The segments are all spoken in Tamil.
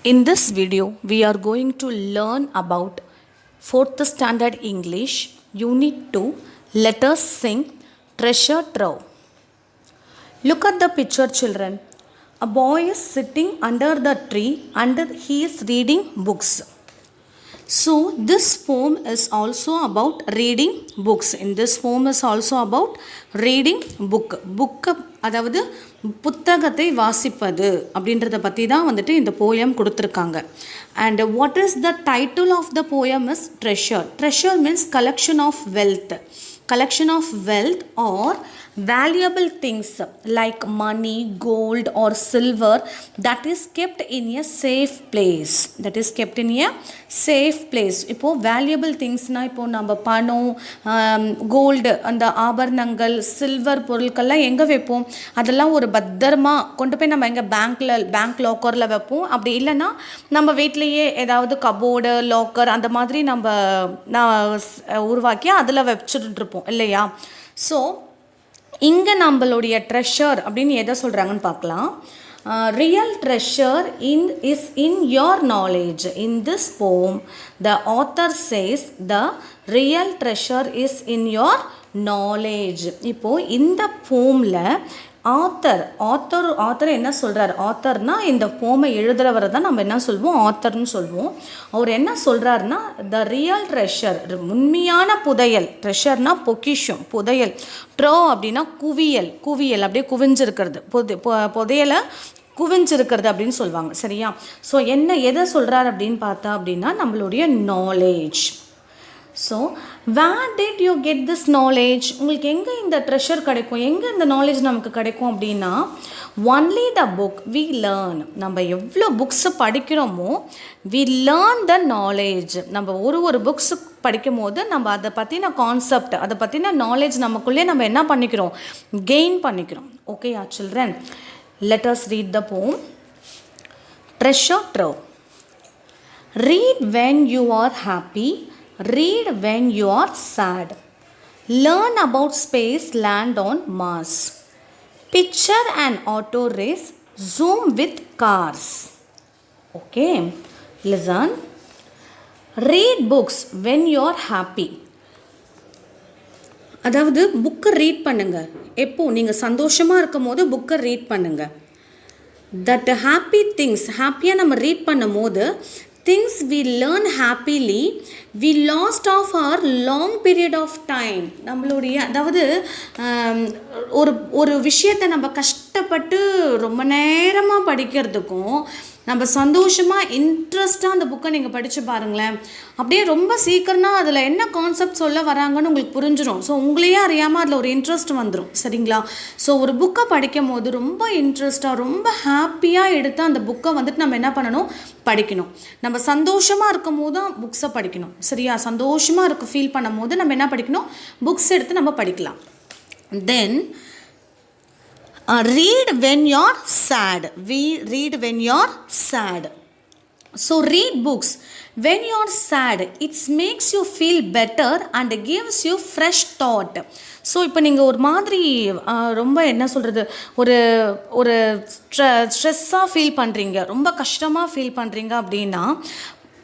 In this video, we are going to learn about 4th Standard English, Unit 2, Let Us Sing, Treasure Trove. Look at the picture, children. A boy is sitting under the tree and he is reading books. So, this poem is also about reading books. In this poem is also about reading book. Book அதாவது புத்தகத்தை வாசிப்பது அப்படின்றத பற்றி தான் வந்துட்டு இந்த போயம் கொடுத்துருக்காங்க. And what is the title of the poem is treasure. Treasure means collection of wealth. Collection of wealth or valuable things like money, gold or silver that is kept in a safe place. That is kept in a safe place. இப்போ valuable thingsனா இப்போ நம்ம பணம், கோல்டு, அந்த ஆபரணங்கள், சில்வர் பொருட்கள்லாம் எங்கே வைப்போம்? அதெல்லாம் ஒரு பத்திரமா கொண்டு போய் நம்ம எங்கே பேங்க் லாக்கரில் வைப்போம். அப்படி இல்லைன்னா நம்ம வீட்லேயே ஏதாவது கபோர்டு, லாக்கர் அந்த மாதிரி நான் உருவாக்கி அதில் வச்சுட்டு இருப்போம் இல்லையா? ஸோ இங்கே நம்மளுடைய ட்ரெஷர் அப்படின்னு எதை சொல்கிறாங்கன்னு பார்க்கலாம். Real treasure is in your knowledge. In this poem the author says the real treasure is in your knowledge. இப்போது இந்த போமில் ஆத்தர் என்ன சொல்கிறார்? ஆத்தர்னா இந்த போமை எழுதுகிறவரை தான் நம்ம என்ன சொல்வோம்? ஆத்தர்னு சொல்வோம். அவர் என்ன சொல்கிறாருன்னா, த ரியல் ட்ரெஷர், உண்மையான புதையல். ட்ரெஷர்னா பொக்கிஷம், புதையல். ட்ரோ அப்படின்னா குவியல் அப்படியே குவிஞ்சிருக்கிறது, புதையலை குவிஞ்சிருக்கிறது அப்படின்னு சொல்லுவாங்க. சரியா? ஸோ எதை சொல்கிறார் அப்படின்னு பார்த்தா அப்படின்னா நம்மளுடைய knowledge. So where did you get this knowledge? உங்களுக்கு எங்கே இந்த ட்ரெஷர் கிடைக்கும்? எங்கே இந்த நாலேஜ் நமக்கு கிடைக்கும் அப்படின்னா, only the book we learn. நம்ம எவ்வளோ புக்ஸு படிக்கிறோமோ வி லேர்ன் த நாலேஜ். நம்ம ஒரு புக்ஸு படிக்கும் போது நம்ம அதை பற்றின கான்செப்ட், அதை பற்றின நாலேஜ் நமக்குள்ளே நம்ம என்ன பண்ணிக்கிறோம்? கெயின் பண்ணிக்கிறோம். ஓகேயா children? Let us read the poem. Treasure trove. Read when you are happy. Read when you are sad. Learn about space, land on Mars. Picture an auto race. Zoom with cars. Okay, listen. Read books when you are happy. அதாவது புக்கை ரீட் பண்ணுங்க. எப்போ நீங்கள் சந்தோஷமாக இருக்கும் போது புக்கை ரீட் பண்ணுங்க. தட் ஹாப்பி திங்ஸ், ஹாப்பியாக நம்ம ரீட் பண்ணும் போது things we learn happily, we lost of our long period of time. நம்மளுடைய அதாவது ஒரு விஷயத்தை நம்ம கஷ்டப்பட்டு ரொம்ப நேரமாக படிக்கிறதுக்கும் நம்ம சந்தோஷமாக இன்ட்ரெஸ்ட்டாக அந்த புக்கை நீங்கள் படித்து பாருங்களேன், அப்படியே ரொம்ப சீக்கிரமாக அதில் என்ன கான்செப்ட் சொல்ல வராங்கன்னு உங்களுக்கு புரிஞ்சிடும். ஸோ உங்களையே அறியாமல் அதில் ஒரு இன்ட்ரெஸ்ட் வந்துடும். சரிங்களா? ஸோ ஒரு புக்கை படிக்கும் போது ரொம்ப இன்ட்ரெஸ்ட்டாக ரொம்ப ஹாப்பியாக எடுத்து அந்த புக்கை வந்துட்டு நம்ம என்ன பண்ணணும்? படிக்கணும். நம்ம சந்தோஷமாக இருக்கும் போது தான் புக்ஸை படிக்கணும். சரியா? சந்தோஷமாக ஃபீல் பண்ணும் போது நம்ம என்ன படிக்கணும்? புக்ஸ் எடுத்து நம்ம படிக்கலாம். தென் read when you're sad. We read when you're sad. So read books when you're sad. It makes you feel better and gives you fresh thought. So இப்போ நீங்கள் ஒரு மாதிரி ரொம்ப என்ன சொல்கிறது, ஒரு ஸ்ட்ரெஸ்ஸாக ஃபீல் பண்ணுறீங்க, ரொம்ப கஷ்டமாக ஃபீல் பண்ணுறீங்க அப்படின்னா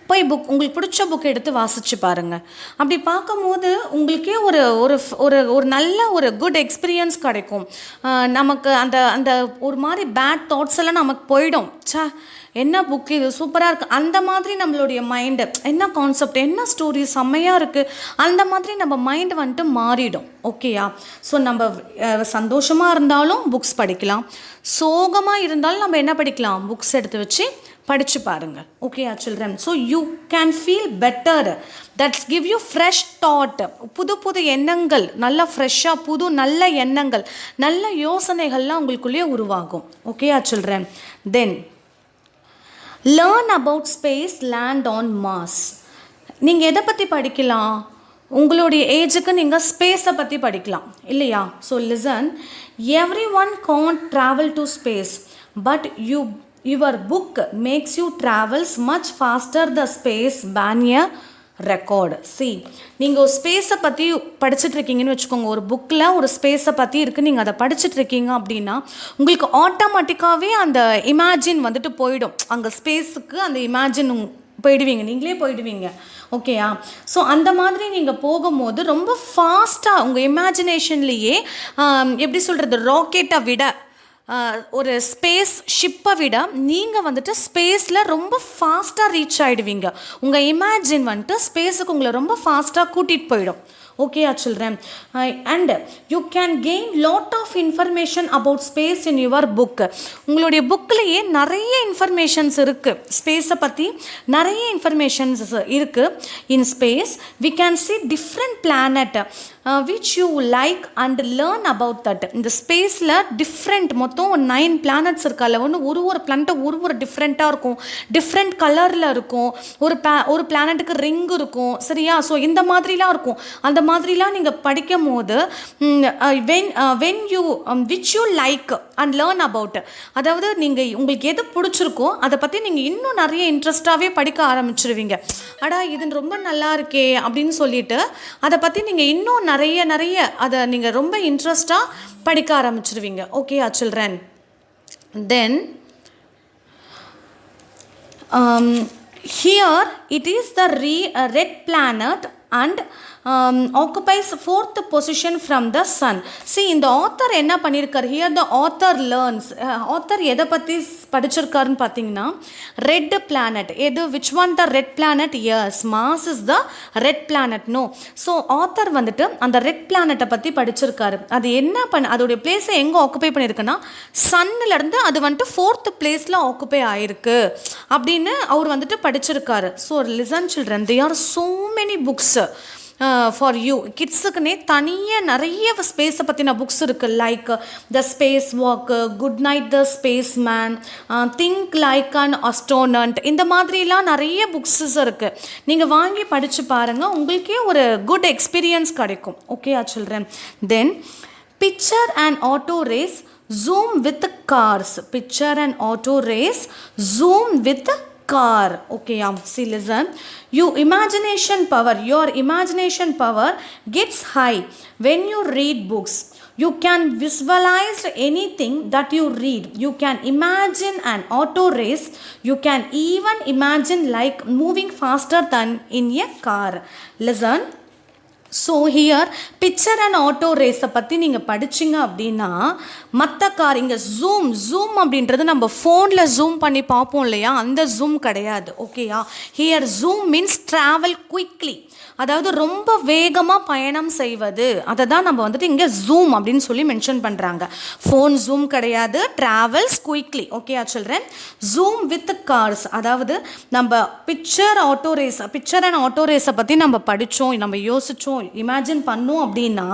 போய் உங்களுக்கு பிடிச்ச புக் எடுத்து வாசித்து பாருங்கள். அப்படி பார்க்கும்போது உங்களுக்கே ஒரு நல்ல ஒரு குட் எக்ஸ்பீரியன்ஸ் கிடைக்கும். நமக்கு அந்த ஒரு மாதிரி பேட் தாட்ஸ் எல்லாம் நமக்கு போயிடும். என்ன புக் இது, சூப்பராக இருக்குது, அந்த மாதிரி நம்மளுடைய மைண்டு, என்ன கான்செப்ட், என்ன ஸ்டோரி செம்மையாக இருக்குது, அந்த மாதிரி நம்ம மைண்டு வந்துட்டு மாறிடும். ஓகேயா? ஸோ நம்ம சந்தோஷமாக இருந்தாலும் புக்ஸ் படிக்கலாம், சோகமாக இருந்தாலும் நம்ம என்ன படிக்கலாம்? புக்ஸ் எடுத்து வச்சு படித்து பாருங்கள். ஓகேயா children? So you can feel better. That's give you fresh thought. புது எண்ணங்கள், நல்லா ஃப்ரெஷ்ஷாக நல்ல எண்ணங்கள், நல்ல யோசனைகள்லாம் உங்களுக்குள்ளேயே உருவாகும். ஓகேயா children? Then learn about space, land on mass. நீங்கள் எதை பற்றி படிக்கலாம்? உங்களுடைய ஏஜுக்கு நீங்கள் ஸ்பேஸை பற்றி படிக்கலாம் இல்லையா? So listen. Every one can't travel to space but your book makes you travels much faster the space than a record. C நீங்கள் ஒரு ஸ்பேஸை பற்றி படிச்சுட்டு இருக்கீங்கன்னு வச்சுக்கோங்க, ஒரு புக்கில் ஒரு ஸ்பேஸை பற்றி இருக்குது, நீங்கள் அதை படிச்சுட்டு இருக்கீங்க அப்படின்னா உங்களுக்கு ஆட்டோமேட்டிக்காகவே அந்த இமேஜின் வந்துட்டு போயிடும். அங்கே ஸ்பேஸுக்கு அந்த இமேஜின் போயிடுவீங்க, நீங்களே போயிடுவீங்க. ஓகேயா? ஸோ அந்த மாதிரி நீங்கள் போகும்போது ரொம்ப ஃபாஸ்ட்டாக உங்கள் இமேஜினேஷன்லேயே எப்படி சொல்கிறது, ராக்கெட்டை விட ஒரு ஸ்பேஸ் ஷிப்பை விட நீங்கள் வந்துட்டு ஸ்பேஸில் ரொம்ப ஃபாஸ்ட்டாக ரீச் ஆகிடுவீங்க. உங்கள் இமேஜின் வந்துட்டு ஸ்பேஸுக்கு உங்களை ரொம்ப ஃபாஸ்ட்டாக கூட்டிகிட்டு போயிடும். ஓகேயா children? And you can gain lot of information about space in your book. உங்களுடைய புக்லேயே நிறைய இன்ஃபர்மேஷன்ஸ் இருக்குது, ஸ்பேஸை பற்றி நிறைய இன்ஃபர்மேஷன்ஸ் இருக்குது. In space we can see different planet which you like and learn about that. இந்த ஸ்பேஸில் டிஃப்ரெண்ட் மொத்தம் 9 பிளானட்ஸ் இருக்கால, ஒரு பிளானட்டை ஒரு டிஃப்ரெண்ட்டாக இருக்கும், டிஃப்ரெண்ட் கலரில் இருக்கும். ஒரு பிளானட்டுக்கு ரிங் இருக்கும், சரியா? ஸோ இந்த மாதிரிலாம் இருக்கும். அந்த மாதிரிலாம் நீங்கள் படிக்கும் போது when you which you like and learn about, அதாவது நீங்கள் உங்களுக்கு எது பிடிச்சிருக்கோ அதை பற்றி நீங்கள் இன்னும் நிறைய இன்ட்ரெஸ்டாகவே படிக்க ஆரம்பிச்சிருவீங்க. அடா இது ரொம்ப நல்லா இருக்கே அப்படின்னு சொல்லிட்டு அதை பற்றி நீங்கள் இன்னும் நிறைய அதை நீங்கள் ரொம்ப இன்ட்ரெஸ்டாக படிக்க ஆரம்பிச்சிருவீங்க. ஓகேயா children? Then here it is the red planet and occupies 4th position from the sun. See, இந்த author என்ன பண்ணியிருக்கார்? Here the author learns. author எதை பற்றி படிச்சிருக்காருன்னு பார்த்தீங்கன்னா ரெட் பிளானட். எது? which one the red planet? yes, Mars is the red planet. no. So author வந்துட்டு அந்த ரெட் பிளானட்டை பற்றி படிச்சிருக்காரு. அது என்ன அதோடைய பிளேஸை எங்கே ஆக்குப்பை பண்ணியிருக்குன்னா சன்னிலேருந்து அது வந்துட்டு 4th பிளேஸில் ஆக்குப்பை ஆயிருக்கு அப்படின்னு அவர் வந்துட்டு படிச்சிருக்காரு. So listen children, there are so many books for you. கிட்ஸுக்குன்னே தனியாக நிறைய ஸ்பேஸை பற்றின புக்ஸ் இருக்குது. Like the space walk, good night the space man, think like an astronaut, இந்த மாதிரிலாம் நிறைய புக்ஸஸ் இருக்குது. நீங்கள் வாங்கி படித்து பாருங்கள், உங்களுக்கே ஒரு குட் எக்ஸ்பீரியன்ஸ் கிடைக்கும். Okay children? Then picture and auto race, zoom with cars. Picture and auto race, zoom with car. okay, see, listen, your imagination power gets high when you read books. You can visualize anything that you read. You can imagine an auto race. You can even imagine like moving faster than in a car. Listen, so here picture and auto ரேஸை பற்றி நீங்கள் படிச்சிங்க அப்படின்னா மற்ற கார் இங்கே ஜூம் அப்படின்றது நம்ம ஃபோனில் ஜூம் பண்ணி பார்ப்போம் இல்லையா, அந்த ஜூம் கிடையாது. ஓகேயா? Here zoom means travel quickly, அதாவது ரொம்ப வேகமாக பயணம் செய்வது. அதை தான் நம்ம வந்துட்டு இங்கே ஜூம் அப்படின்னு சொல்லி மென்ஷன் பண்ணுறாங்க. ஃபோன் ஜூம் கிடையாது, travels quickly. Okay children? Zoom with cars, அதாவது நம்ம பிக்சர் அண்ட் ஆட்டோ ரேஸை பற்றி நம்ம படித்தோம், நம்ம யோசித்தோம், இமேஜின் பண்ணோம் அப்படின்னா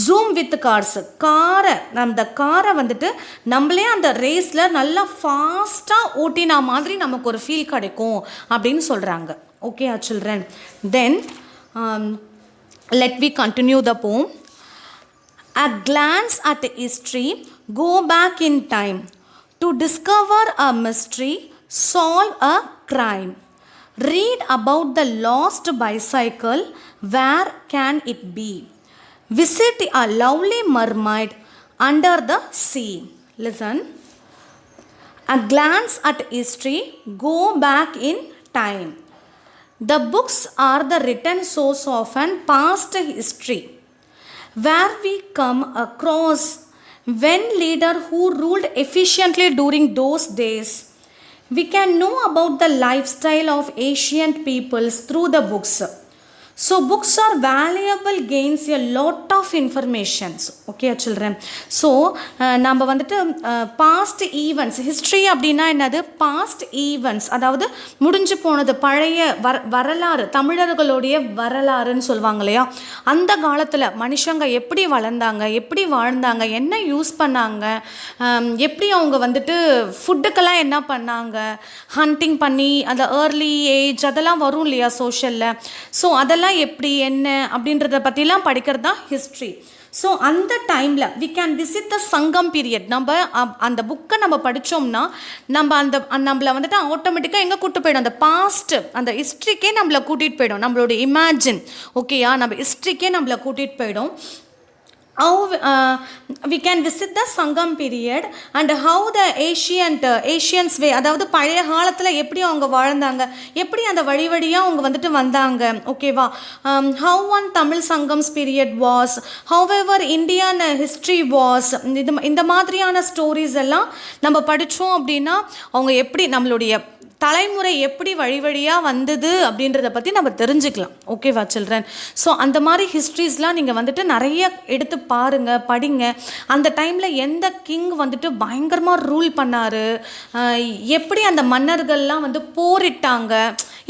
ஜூம் வித் கார்ஸ், அந்த காரை வந்துட்டு நம்மளே அந்த ரேஸில் நல்லா ஃபாஸ்ட்டாக ஓட்டினா மாதிரி நமக்கு ஒரு ஃபீல் கிடைக்கும் அப்படின்னு சொல்கிறாங்க. Okay children? Then let me continue the poem. A glance at history, go back in time to discover a mystery, solve a crime. Read about the lost bicycle, where can it be? Visit a lovely mermaid under the sea. Listen. A glance at history, go back in time. The books are the written source of an past history, where we come across one leader who ruled efficiently during those days. We can know about the lifestyle of ancient peoples through the books. So books are valuable, gains a lot of informations. Okay children? So நம்ம வந்துட்டு past events, history அப்படின்னா என்னது? past events, அதாவது முடிஞ்சு போனது, பழைய வரலாறு, தமிழர்களுடைய வரலாறுன்னு சொல்லுவாங்க இல்லையா, அந்த காலத்தில் மனுஷங்க எப்படி வளர்ந்தாங்க, எப்படி வாழ்ந்தாங்க, என்ன யூஸ் பண்ணாங்க, எப்படி அவங்க வந்துட்டு ஃபுட்டுக்கெல்லாம் என்ன பண்ணாங்க, ஹண்டிங் பண்ணி அந்த ஏர்லி ஏஜ் அதெல்லாம் வரும் இல்லையா சோஷியலில். ஸோ அதெல்லாம் எப்படி என்ன அப்படின்றத பற்றிலாம் படிக்கிறது தான் ஹிஸ்ட்ரி. ஸோ அந்த டைமில் வி கேன் விசிட் த சங்கம் பீரியட். நம்ம அந்த புக்கை நம்ம படித்தோம்னா நம்ம நம்மளை வந்துட்டு ஆட்டோமேட்டிக்காக எங்கே கூப்பிட்டு போயிடும், அந்த பாஸ்ட் அந்த ஹிஸ்ட்ரிக்கே நம்மளை கூட்டிகிட்டு போயிடும். நம்மளோட இமேஜின் ஓகேயா, நம்ம ஹிஸ்ட்ரிக்கே நம்மளை கூட்டிகிட்டு போயிடும். How we can visit the Sangam period and how the Asians way, அதாவது பழைய காலத்தில் எப்படி அவங்க வாழ்ந்தாங்க, எப்படி அந்த வழி வழியாக அவங்க வந்துட்டு வந்தாங்க ஓகேவா. how one Tamil Sangams period was, however Indian history was, இந்த மாதிரியான ஸ்டோரிஸ் எல்லாம் நம்ம படித்தோம் அப்படின்னா அவங்க எப்படி நம்மளுடைய தலைமுறை எப்படி வழி வழியாக வந்தது அப்படின்றத பற்றி நம்ம தெரிஞ்சுக்கலாம் ஓகேவா சில்ட்ரன். ஸோ அந்த மாதிரி ஹிஸ்ட்ரிஸ்லாம் நீங்கள் வந்துட்டு நிறைய எடுத்து பாருங்கள், படிங்க. அந்த டைமில் எந்த கிங் வந்துட்டு பயங்கரமாக ரூல் பண்ணார், எப்படி அந்த மன்னர்கள்லாம் வந்து போரிட்டாங்க,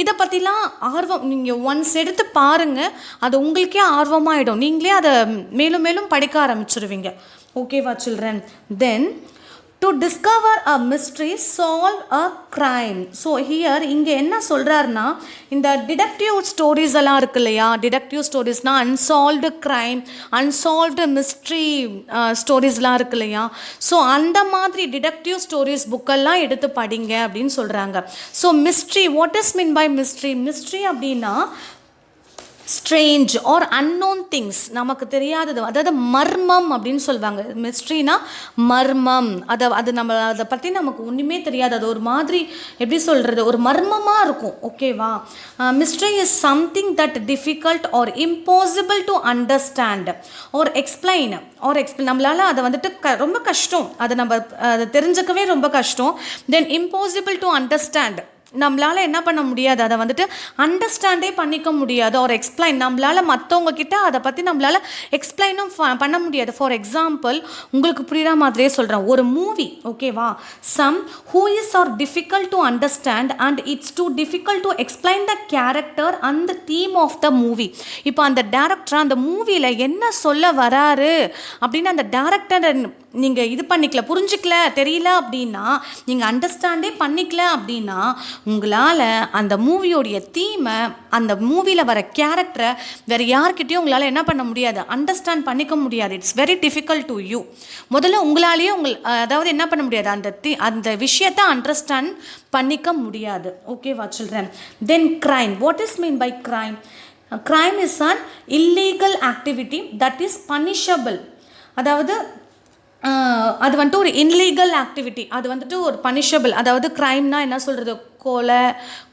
இதை பற்றிலாம் ஆர்வம் நீங்கள் ஒன்ஸ் எடுத்து பாருங்கள். அது உங்களுக்கே ஆர்வமாகிடும், நீங்களே அதை மேலும் மேலும் படிக்க ஆரம்பிச்சிருவீங்க ஓகேவா children. Then to discover a mystery, solve a crime. So here இங்கே என்ன சொல்கிறாருன்னா, இந்த டிடெக்டிவ் ஸ்டோரிஸ் எல்லாம் இருக்கு இல்லையா, டிடெக்டிவ் ஸ்டோரிஸ்னால் அன்சால்வ்டு க்ரைம், அன்சால்வ்டு மிஸ்ட்ரி ஸ்டோரிஸ்லாம் இருக்கு இல்லையா, ஸோ அந்த மாதிரி டிடெக்டிவ் ஸ்டோரிஸ் புக்கெல்லாம் எடுத்து படிங்க அப்படின்னு சொல்கிறாங்க. So mystery, what is mean by mystery? Mystery அப்படின்னா ஸ்ட்ரேஞ்ச் ஆர் அன்னோன் திங்ஸ், நமக்கு தெரியாதது, அதாவது மர்மம் அப்படின்னு சொல்லுவாங்க. மிஸ்ட்ரினா மர்மம், அது நம்ம அதை பற்றி நமக்கு ஒன்றுமே தெரியாது, அது ஒரு மாதிரி எப்படி சொல்கிறது, ஒரு மர்மமாக இருக்கும் ஓகேவா. Mystery is something that difficult or impossible to understand or explain நம்மளால் அதை வந்துட்டு ரொம்ப கஷ்டம், அதை நம்ம அதை தெரிஞ்சுக்கவே ரொம்ப கஷ்டம். தென் இம்பாசிபிள் டு அண்டர்ஸ்டாண்ட், நம்மளால் என்ன பண்ண முடியாது, அதை வந்துட்டு அண்டர்ஸ்டாண்டே பண்ணிக்க முடியாது. ஒரு எக்ஸ்பிளைன், நம்மளால் மற்றவங்க கிட்ட அதை பற்றி நம்மளால் எக்ஸ்பிளைனும் பண்ண முடியாது. ஃபார் எக்ஸாம்பிள் உங்களுக்கு புரியுற மாதிரியே சொல்கிறேன், ஒரு மூவி ஓகேவா, some who is or difficult to understand and it's too difficult to explain the character and the theme of the movie. இப்போ அந்த டேரக்டர் அந்த மூவியில் என்ன சொல்ல வராரு அப்படின்னு அந்த டேரக்டர் நீங்கள் இது பண்ணிக்கல, புரிஞ்சிக்கல, தெரியல அப்படின்னா, நீங்கள் அண்டர்ஸ்டாண்டே பண்ணிக்கல அப்படின்னா உங்களால் அந்த மூவியோடைய தீமை, அந்த மூவியில் வர கேரக்டரை வேறு யார்கிட்டையும் உங்களால் என்ன பண்ண முடியாது, அண்டர்ஸ்டாண்ட் பண்ணிக்க முடியாது. It's very difficult to you. முதல்ல உங்களாலேயே அதாவது என்ன பண்ண முடியாது, அந்த விஷயத்தை அண்டர்ஸ்டாண்ட் பண்ணிக்க முடியாது ஓகேவா children. Then crime, what is mean by crime? Crime is an illegal activity that is punishable. அதாவது அது வந்துட்டு ஒரு இன்லீகல் ஆக்டிவிட்டி, அது வந்துட்டு ஒரு பனிஷபிள். அதாவது கிரைம்னா என்ன சொல்கிறது,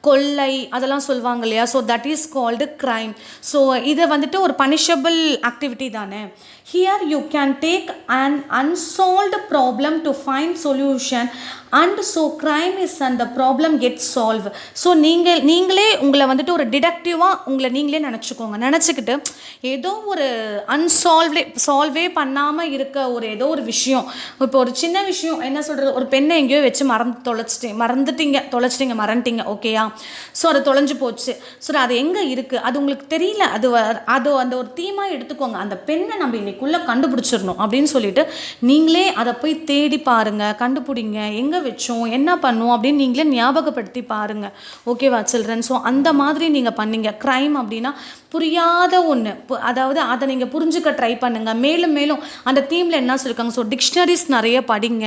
கொள்ளை அதெல்லாம் சொல்லுவாங்க இல்லையா, so that is called crime. So இதை வந்துட்டு ஒரு பனிஷபிள் ஆக்டிவிட்டி தானே. Here you can take an unsolved problem to find solution and so crime is அந்த ப்ராப்ளம் கெட் சால்வ். ஸோ நீங்களே உங்களை வந்துட்டு ஒரு டிடெக்டிவாக உங்களை நீங்களே நினச்சிக்கிட்டு ஏதோ ஒரு சால்வே பண்ணாமல் இருக்க ஒரு ஏதோ ஒரு விஷயம், இப்போ ஒரு சின்ன விஷயம் என்ன சொல்கிறது, ஒரு பெண்ணை எங்கேயோ வச்சு மறந்துட்டீங்க ஓகேயா, ஸோ அது தொலைஞ்சு போச்சு, ஸோ அது எங்கே இருக்குது அது உங்களுக்கு தெரியல, அது அந்த ஒரு தீமாக எடுத்துக்கோங்க. அந்த பெண்ணை நம்ம இன்னைக்குள்ளே கண்டுபிடிச்சிடணும் அப்படின்னு சொல்லிட்டு நீங்களே அதை போய் தேடி பாருங்கள், கண்டுபிடிங்க, எங்கே வச்சோம், என்ன பண்ணுவோம் அப்படின்னு நீங்களே ஞாபகப்படுத்தி பாருங்கள் ஓகேவா சில்ட்ரன். ஸோ அந்த மாதிரி நீங்கள் பண்ணீங்க. க்ரைம் அப்படின்னா புரியாத ஒன்று, அதாவது அதை நீங்கள் புரிஞ்சுக்க ட்ரை பண்ணுங்கள். மேலும் மேலும் அந்த தீமில் என்ன சொல்லியிருக்காங்க, ஸோ டிக்ஷனரிஸ் நிறைய படிங்க,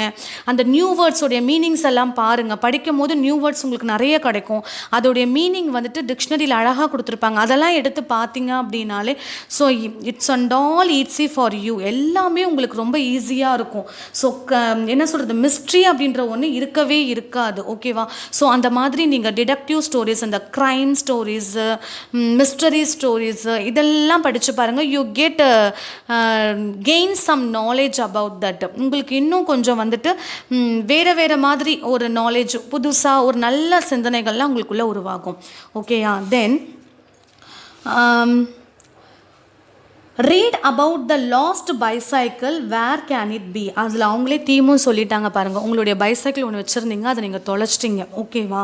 அந்த நியூ வேர்ட்ஸோடைய மீனிங்ஸ் எல்லாம் பாருங்கள். படிக்கும் போது நியூ வேர்ட்ஸ் உங்களுக்கு நிறைய கிடைக்கும், அதோடைய மீனிங் வந்துட்டு டிக்ஷனரியில் அழகாக கொடுத்துருப்பாங்க, அதெல்லாம் எடுத்து பார்த்தீங்க அப்படின்னாலே so it's and all easy for you, எல்லாமே உங்களுக்கு ரொம்ப ஈஸியாக இருக்கும். ஸோ என்ன சொல்கிறது, மிஸ்ட்ரி அப்படின்ற ஒன்று இருக்கவே இருக்காது ஓகேவா. ஸோ அந்த மாதிரி நீங்கள் டிடெக்டிவ் ஸ்டோரிஸ், அந்த க்ரைம் ஸ்டோரிஸு, மிஸ்டரி ஸ்டோரிஸ் இதெல்லாம் படித்து பாருங்கள். You gain some knowledge about that. உங்களுக்கு இன்னும் கொஞ்சம் வந்துட்டு வேறு மாதிரி ஒரு நாலேஜ், புதுசாக ஒரு நல்ல சிந்தனைகள்லாம் உங்களுக்குள்ளே உருவாகும் ஓகேயா. Then read about the lost bicycle, where can it be. அதில் அவங்களே தீமும் சொல்லிட்டாங்க பாருங்கள். உங்களுடைய பைசைக்கிள் ஒன்று வச்சுருந்தீங்க, அதை நீங்கள் தொலைச்சிட்டிங்க ஓகேவா.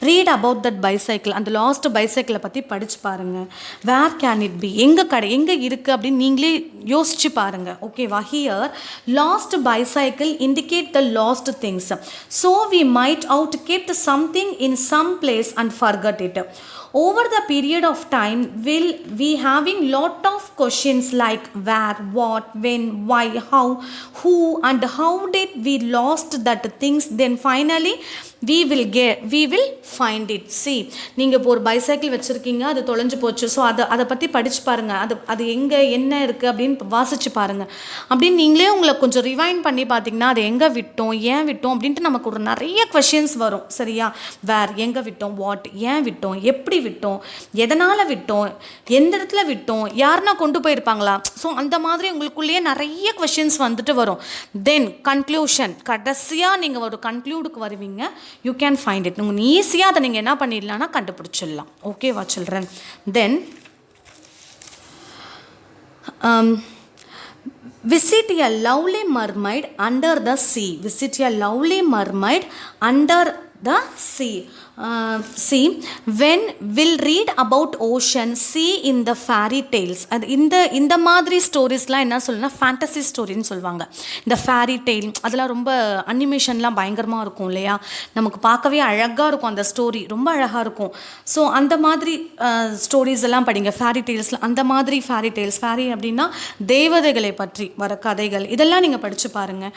ரீட் அபவுட் தட் பைசைக்கிள், அந்த லாஸ்ட் பைசைக்கிளை பற்றி படித்து பாருங்கள். வேர் கேன் இட் பி, எங்கே இருக்குது அப்படின்னு நீங்களே யோசிச்சு பாருங்கள் ஓகேவா. Here lost bicycle indicate the lost things, so we might out kept something in some place and forgot it. over the period of time will we having lot of questions like where, what, when, why, how, who, and how did we lost that things, then finally we will find it. See, நீங்கள் இப்போ ஒரு பைசைக்கிள் வச்சுருக்கீங்க, அது தொலைஞ்சு போச்சு. ஸோ அதை பற்றி படித்து பாருங்கள். அது எங்கே என்ன இருக்குது அப்படின்னு வாசித்து பாருங்கள். அப்படின்னு நீங்களே உங்களை கொஞ்சம் ரிவைண்ட் பண்ணி பார்த்தீங்கன்னா அது எங்கே விட்டோம், ஏன் விட்டோம் அப்படின்ட்டு நமக்கு ஒரு நிறைய கொஷின்ஸ் வரும். சரியா? வேர், எங்கே விட்டோம், வாட், ஏன் விட்டோம், எப்படி விட்டோம், எதனால் விட்டோம், எந்த இடத்துல விட்டோம், யாருன்னா கொண்டு போயிருப்பாங்களா. ஸோ அந்த மாதிரி உங்களுக்குள்ளேயே நிறைய கொஷின்ஸ் வந்துட்டு வரும். தென் கன்க்ளூஷன், கடைசியாக நீங்கள் ஒரு கன்க்ளூடுக்கு வருவீங்க. You can find it. நீங்கள் ஈஸியாக அதை நீங்கள் என்ன பண்ணிடலாம்னா கண்டுபிடிச்சிடலாம். ஓகேவா children? Then visit a lovely mermaid under the sea. Visit a lovely mermaid under the sea. See, when will read about ocean, sea in the fairy tales. அது இந்த மாதிரி ஸ்டோரிஸ்லாம் என்ன சொல்லணும்னா ஃபேண்டசி ஸ்டோரின்னு சொல்லுவாங்க. இந்த ஃபேரி டெய்ல் அதெல்லாம் ரொம்ப அனிமேஷன்லாம் பயங்கரமாக இருக்கும் இல்லையா? நமக்கு பார்க்கவே அழகாக இருக்கும், அந்த ஸ்டோரி ரொம்ப அழகாக இருக்கும். ஸோ அந்த மாதிரி ஸ்டோரிஸ் எல்லாம் படிங்க, ஃபேரி டெய்ல்ஸில். அந்த மாதிரி ஃபேரி டெய்ல்ஸ், ஃபேரி அப்படின்னா தேவதைகளை பற்றி வர கதைகள், இதெல்லாம் நீங்கள் படித்து பாருங்கள்.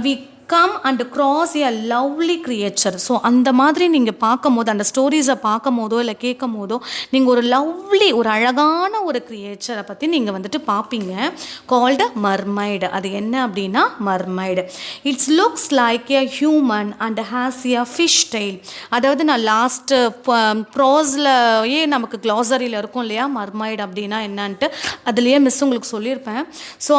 We come and cross a lovely creature. So அந்த மாதிரி நீங்கள் பார்க்கும் போது, அந்த ஸ்டோரிஸை பார்க்கும் போதோ இல்லை கேட்கும் போதோ நீங்கள் ஒரு லவ்லி, ஒரு அழகான ஒரு கிரியேச்சரை பற்றி நீங்கள் வந்துட்டு பார்ப்பீங்க. Called mermaid. அது என்ன அப்படின்னா mermaid. It's looks like a human and has a fish tail. அதாவது நான் லாஸ்ட்டு ப்ரோஸ்லையே நமக்கு க்ளாசரியில் இருக்கும் இல்லையா மர்மைடு அப்படின்னா என்னன்ட்டு, அதுலேயே மிஸ் உங்களுக்கு சொல்லியிருப்பேன். So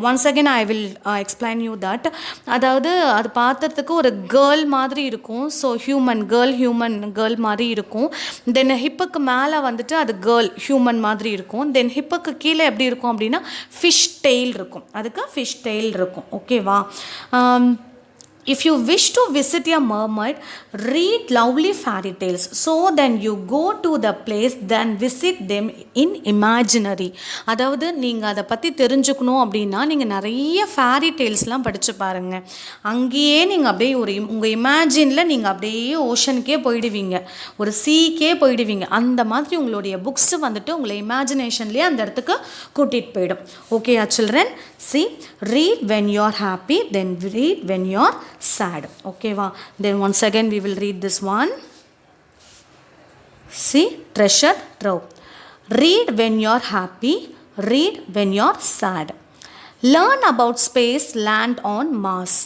once again I will explain you that. அதாவது அது பார்த்ததுக்கு ஒரு கேர்ள் மாதிரி இருக்கும். ஸோ ஹியூமன் கேர்ள் மாதிரி இருக்கும். தென் ஹிப்புக்கு மேலே வந்துட்டு அது கேர்ள் ஹியூமன் மாதிரி இருக்கும். தென் ஹிப்புக்கு கீழே எப்படி இருக்கும் அப்படின்னா ஃபிஷ் டெய்ல் இருக்கும். அதுக்கு ஃபிஷ் டெய்ல் இருக்கும். ஓகேவா? If you wish to visit a mermaid, read lovely fairy tales. So then you go to the place, then visit them in imaginary. அதாவது நீங்கள் அதை பற்றி தெரிஞ்சுக்கணும் அப்படின்னா நீங்கள் நிறைய ஃபேரி டெய்ல்ஸ்லாம் படித்து பாருங்கள். அங்கேயே நீங்கள் அப்படியே உங்கள் இமேஜினில் நீங்கள் அப்படியே ஓஷனுக்கே போயிடுவீங்க, ஒரு சீக்கே போயிடுவீங்க. அந்த மாதிரி உங்களுடைய புக்ஸ் வந்துட்டு உங்களை இமேஜினேஷன்லேயே அந்த இடத்துக்கு கூட்டிகிட்டு போயிடும். ஓகேயா children? See, read when you are happy, then read when you are sad. Okay, va? Then once again we will read this one. See, treasure trove. Read when you are happy, read when you are sad. Learn about space, land on Mars.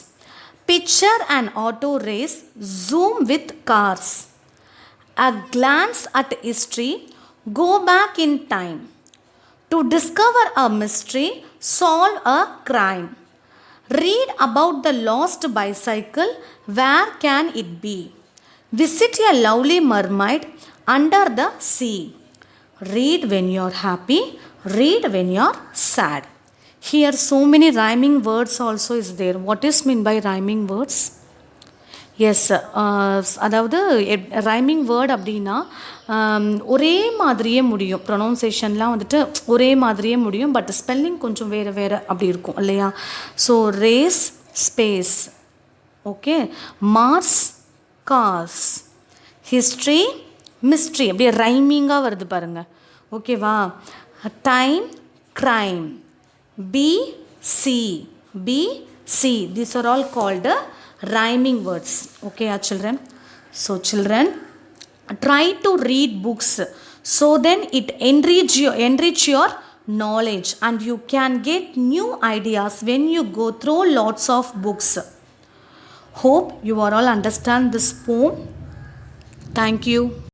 Picture an auto race, zoom with cars. A glance at history, go back in time. To discover a mystery, solve a crime. Read about the lost bicycle, where can it be? Visit a lovely mermaid under the sea. Read when you're happy, read when you're sad. Here so many rhyming words also is there. What is mean by rhyming words? Yes, அதாவது ரைமிங் வேர்ட் அப்படின்னா ஒரே மாதிரியே முடியும், ப்ரொனவுன்சேஷன்லாம் வந்துட்டு ஒரே மாதிரியே முடியும், பட் ஸ்பெல்லிங் கொஞ்சம் வேறு வேறு அப்படி இருக்கும் இல்லையா? So race, space, okay, Mars, cars, history, mystery, அப்படியே ரைமிங்காக வருது பாருங்கள். ஓகேவா? Time, crime, B, C, these are all called rhyming words. Okay children? So children, try to read books, so then it enrich your knowledge and you can get new ideas when you go through lots of books. Hope you are all understand this poem. Thank you.